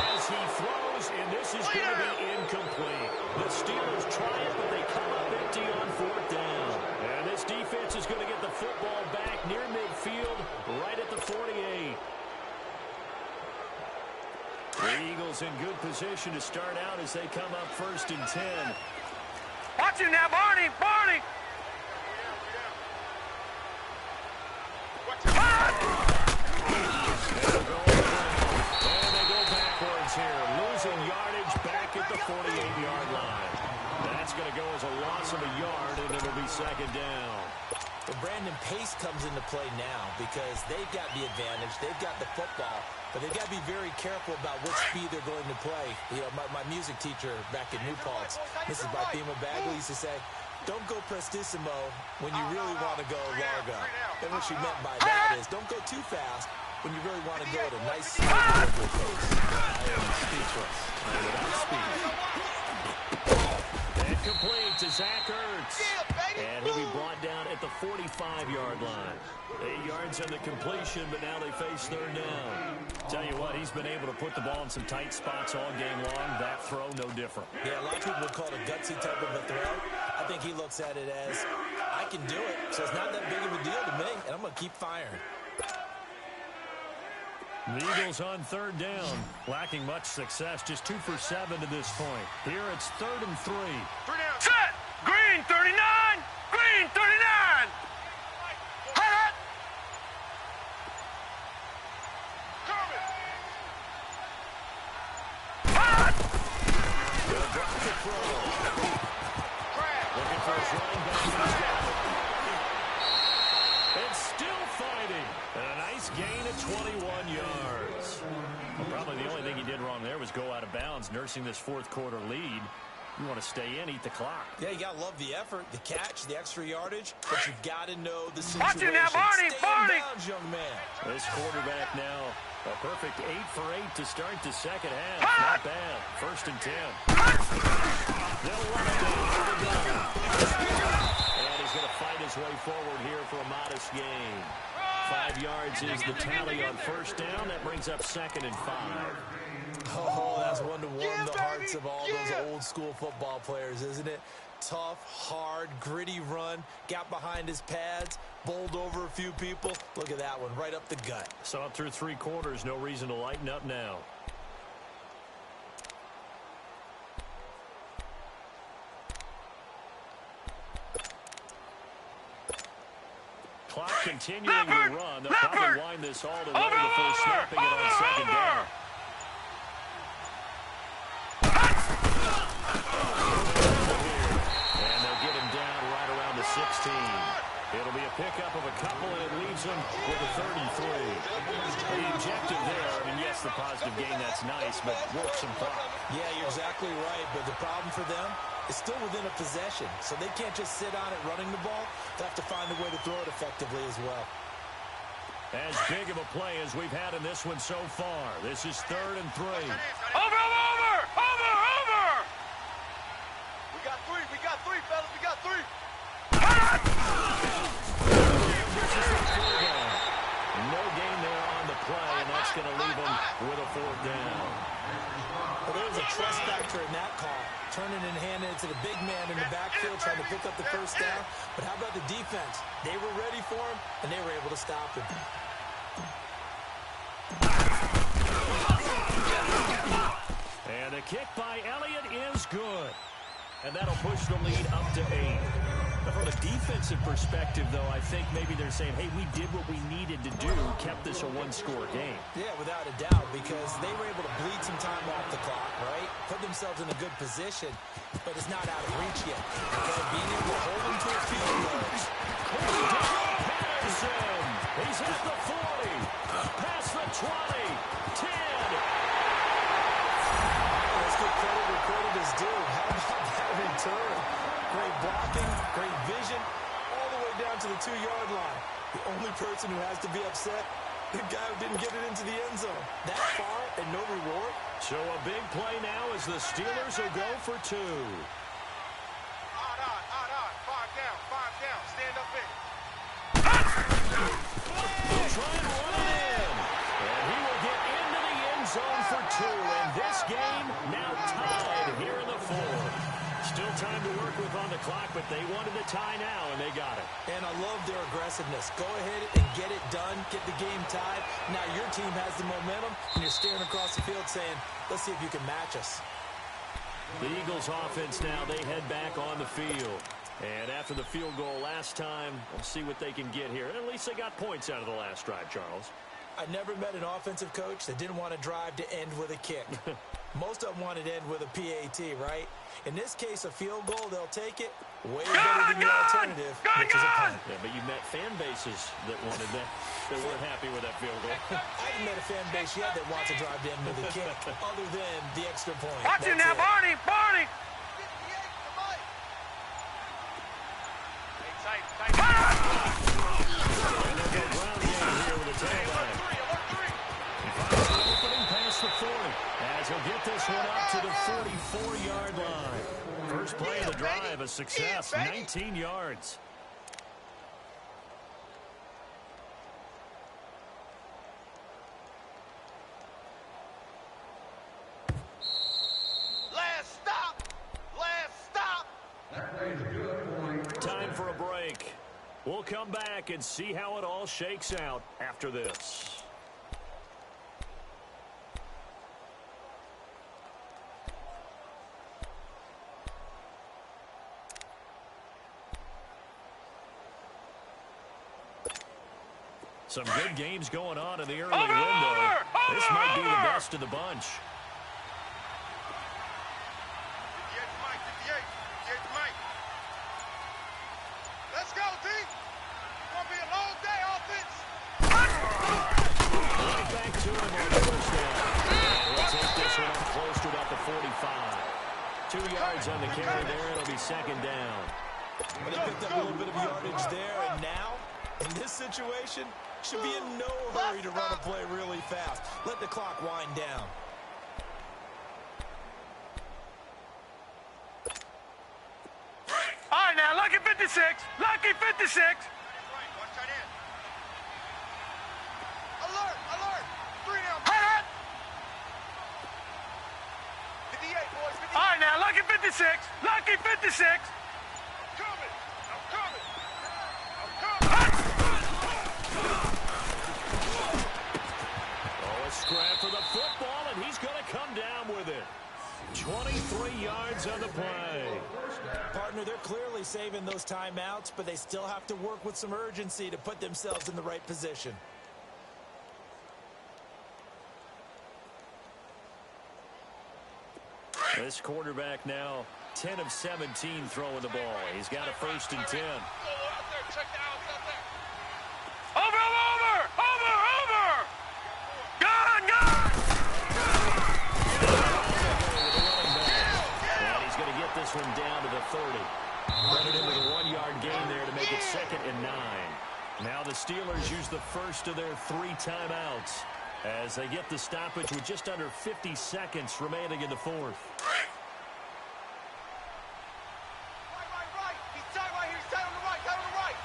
As he throws, and this is going to be incomplete. The Steelers try it, but they come up empty on 4th down. And this defense is going to get the football back near midfield, right at the 48. The Eagles in good position to start out as they come up 1st and 10. Watch him now, Barney. Barney. And they go backwards here, losing yardage back at the 48-yard line. That's going to go as a loss of a yard, and it'll be second down. But Brandon, pace comes into play now because they've got the advantage. They've got the football, but they've got to be very careful about what speed they're going to play. You know, my music teacher back in New Paltz, Mrs. Barthema Bagley, used to say, don't go prestissimo when you really want to go largo. And what she meant by that is don't go too fast when you really want to go at a nice, slow delivery pace. I am speechless. Without speed. And Incomplete to Zach Ertz. And he'll be brought down at the 45-yard line. 8 yards on the completion, but now they face third down. Tell you what, he's been able to put the ball in some tight spots all game long. That throw, no different. Yeah, a lot of people would call it a gutsy type of a throw. I think he looks at it as, I can do it, so it's not that big of a deal to me, and I'm going to keep firing. The Eagles on third down, lacking much success, just 2 for 7 to this point. Here it's 3rd and 3. Set! Green 39! Green 39! Hot! Hot! They'll drop the throw. Looking for his running back. It's still fighting. And a nice gain of 21 yards. Well, probably the only thing he did wrong there was go out of bounds, nursing this fourth quarter lead. You want to stay in, eat the clock. Yeah, you got to love the effort, the catch, the extra yardage, but you got to know the situation. Watch it now, Barney! Stay Barney! in bounds, young man. This quarterback now, a perfect 8 for 8 to start the second half. Hot! Not bad. 1st and 10. Hot! They'll run it down. And he's going to fight his way forward here for a modest gain. 5 yards is the tally on 1st down. That brings up 2nd and 5. Oh, that's one to warm the hearts of all those old school football players, isn't it? Tough, hard, gritty run, got behind his pads, bowled over a few people. Look at that one, right up the gut. Saw it through 3 quarters, no reason to lighten up now. Clock continuing to run. They'll probably wind this all the way before snapping it on 2nd down. And they'll get him down right around the 16. It'll be a pickup of a couple, and it leaves them with a 33. The objective there, I mean, yes, the positive gain, that's nice, but work some clock. Yeah, you're exactly right, but the problem for them is still within a possession, so they can't just sit on it running the ball. They have to find a way to throw it effectively as well. As big of a play as we've had in this one so far. This is 3rd and 3. Over! We got three, fellas. We got 3. Hot! No gain there on the play, and that's going to leave him with a 4th down. Well, there was a trust factor in that call, turning and handing it to the big man in the backfield, trying to pick up the 1st down. But how about the defense? They were ready for him, and they were able to stop him. And the kick by Elliott is good. And that'll push the lead up to 8. But from a defensive perspective, though, I think maybe they're saying, hey, we did what we needed to do, kept this a 1-score game. Yeah, without a doubt, because they were able to bleed some time off the clock, right? Put themselves in a good position, but it's not out of reach yet. Okay, being able to hold them to a field goal. Patterson! He's at the 40, past the 20, 10. Let's give credit where credit is due. How about that return? Great blocking, great vision, all the way down to the 2-yard line. The only person who has to be upset, the guy who didn't get it into the end zone. That far and no reward. So a big play now as the Steelers will go for 2. Odd. 5 down. Stand up in. He'll try and run it in. And he will get into the end zone for 2. And this game now tied here in the 4th. Still time to work with on the clock, but they wanted the tie now, and they got it. And I love their aggressiveness. Go ahead and get it done, get the game tied. Now your team has the momentum, and you're staring across the field saying, let's see if you can match us. The Eagles offense now, they head back on the field. And after the field goal last time, we'll see what they can get here. At least they got points out of the last drive, Charles. I never met an offensive coach that didn't want to drive to end with a kick. Most of them wanted to end with a PAT, right? In this case, a field goal, they'll take it. Way better than the alternative, which is a punt. Yeah, but you met fan bases that wanted that, that weren't happy with that field goal. I haven't met a fan base yet that wants to drive to end with a kick, other than the extra point. Watch it now, Barney! Hey, tight. And they'll go ground game here with a tailback. Opening past the 40 as he'll get this one up to the 44-yard line. First play of the drive drive, a success, 19 yards. Last stop. Last stop. Time for a break. We'll come back and see how it all shakes out after this. Some good games going on in the early window. This might be the best of the bunch. 58 Mike, 58 Mike. Let's go, D. It's going to be a long day, offense. Right back to him on the first down. We'll take this one up close to about the 45. 2 yards on the carry there. It'll be second down. Well, they picked up a little bit of yardage there, and now, in this situation, should be in no hurry to run a play really fast. Let the clock wind down. All right, now, lucky 56. Lucky 56. Watch that in. Alert, alert. 3 down. Hot. 58, boys. 58. All right, now, lucky 56. Lucky 56. I'm coming. I'm coming. I'm coming. A scrap for the football, and he's going to come down with it. 23 yards on the play. Partner, they're clearly saving those timeouts, but they still have to work with some urgency to put themselves in the right position. This quarterback now 10 of 17 throwing the ball. He's got a 1st and 10. Over. Gone. And he's going to get this one down to the 30. Run it into the 1-yard gain there to make it 2nd and 9. Now the Steelers use the first of their 3 timeouts as they get the stoppage with just under 50 seconds remaining in the 4th. Right. He's tight right here. He's tight on the right. Tight on the right.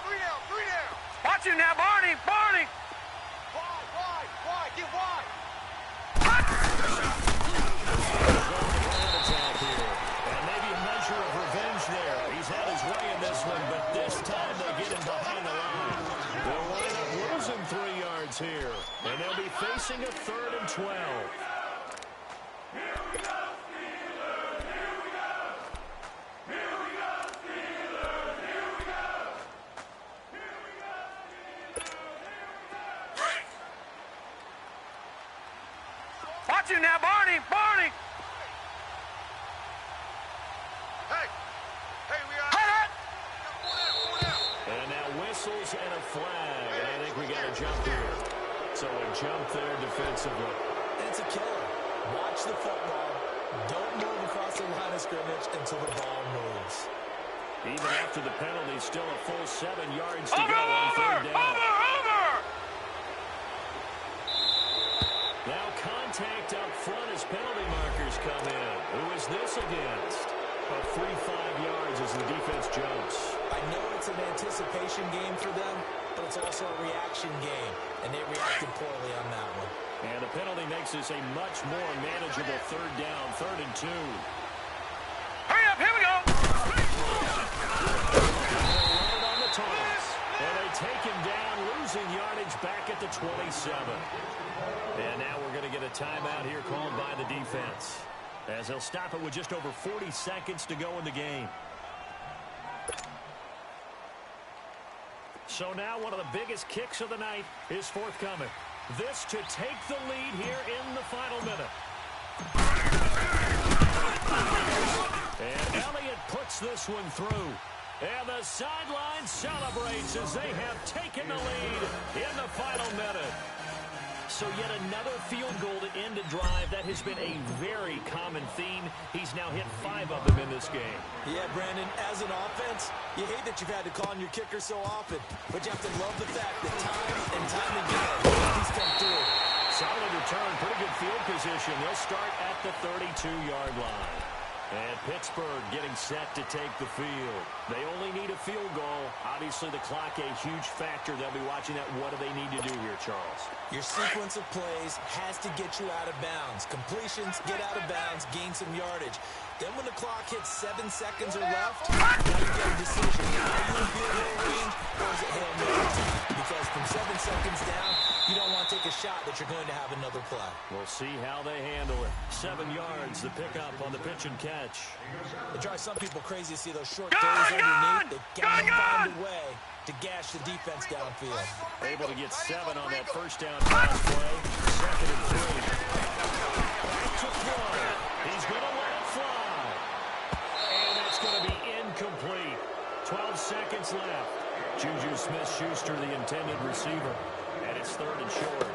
3 down. 3 down. Watch him now, Barney. Wide. Get wide. Attack here. And maybe a measure of revenge there. He's had his way in this one, but this time they get him behind the line. They'll wind up losing 3 yards here, and they'll be facing a 3rd and 12. Watch him now, Barney. Hey, we are. Hot. 4 down. And now whistles and a flag, and I think we got a jump here. So a jump there defensively. And it's a killer. Watch the football. Don't move across the line of scrimmage until the ball moves. Even after the penalty, still a full 7 yards to go on 3rd down. Over. Now contact up front as penalty markers come in. Who is this against? A 3-5 yards as the defense jumps. I know it's an anticipation game for them, but it's also a reaction game, and they reacted poorly on that one. And the penalty makes this a much more manageable 3rd down, 3rd and 2. Hurry up, here we go. On the toss. And they take him down, losing yardage back at the 27. And now we're going to get a timeout here called by the defense, as they'll stop it with just over 40 seconds to go in the game. So now one of the biggest kicks of the night is forthcoming. This to take the lead here in the final minute. And Elliott puts this one through. And the sideline celebrates as they have taken the lead in the final minute. So yet another field goal to end a drive. That has been a very common theme. He's now hit 5 of them in this game. Yeah, Brandon, as an offense, you hate that you've had to call on your kicker so often, but you have to love the fact that time and time again, he's come through. Solid return, pretty good field position. They'll start at the 32-yard line. And Pittsburgh getting set to take the field. They only need a field goal. Obviously, the clock a huge factor. They'll be watching that. What do they need to do here, Charles? Your sequence of plays has to get you out of bounds. Completions, get out of bounds, gain some yardage. Then when the clock hits 7 seconds or left, now you get a decision. Are you in field goal range or is it Hail Mary? Because from 7 seconds down, you don't want to take a shot that you're going to have another play. We'll see how they handle it. 7 yards, the pickup on the pitch and catch. It drives some people crazy to see those short throws underneath. They got to find a way to gash the defense downfield. Able to get 7 on that first down pass play. 2nd and 3. Back to throw. He's going to let it fly. And it's going to be incomplete. 12 seconds left. Juju Smith-Schuster, the intended receiver. And it's 3rd and short.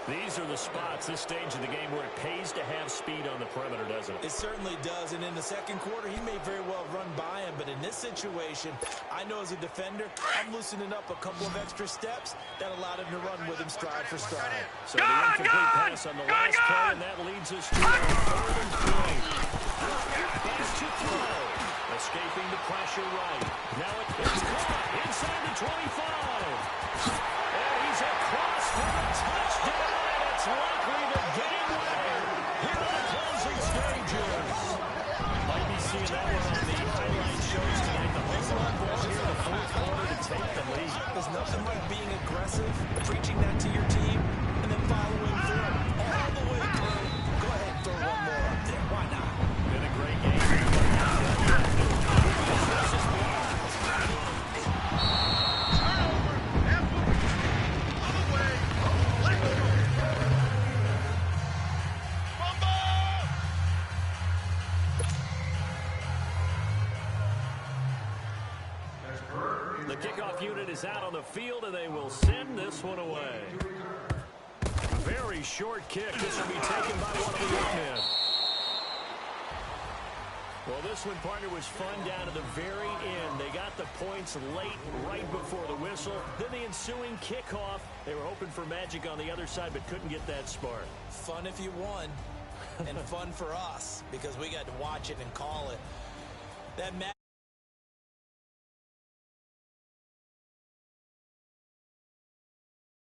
These are the spots, this stage of the game, where it pays to have speed on the perimeter, doesn't it? It certainly does, and in the second quarter, he may very well run by him, but in this situation, I know as a defender, I'm loosening up a couple of extra steps that allowed him to run with him stride for stride. So the incomplete pass on the last play, and that leads us to 3rd and 3. Pass to throw. Escaping the pressure right. Now it's caught inside the 25. And he's across for a touchdown. It's likely the game winner here in the closing stages. Might be seeing that one on the highlight shows tonight. The hustle on ball here in the 4th quarter to take the lead. There's nothing like being aggressive, preaching that to your team, and then following through all the way through. Go ahead and throw one more up there. Why not? Been a great game. The kickoff unit is out on the field, and they will send this one away. Very short kick. This will be taken by one of the young men. Well, this one, partner, was fun down to the very end. They got the points late, right before the whistle. Then the ensuing kickoff. They were hoping for magic on the other side, but couldn't get that spark. Fun if you won, and fun for us, because we got to watch it and call it. That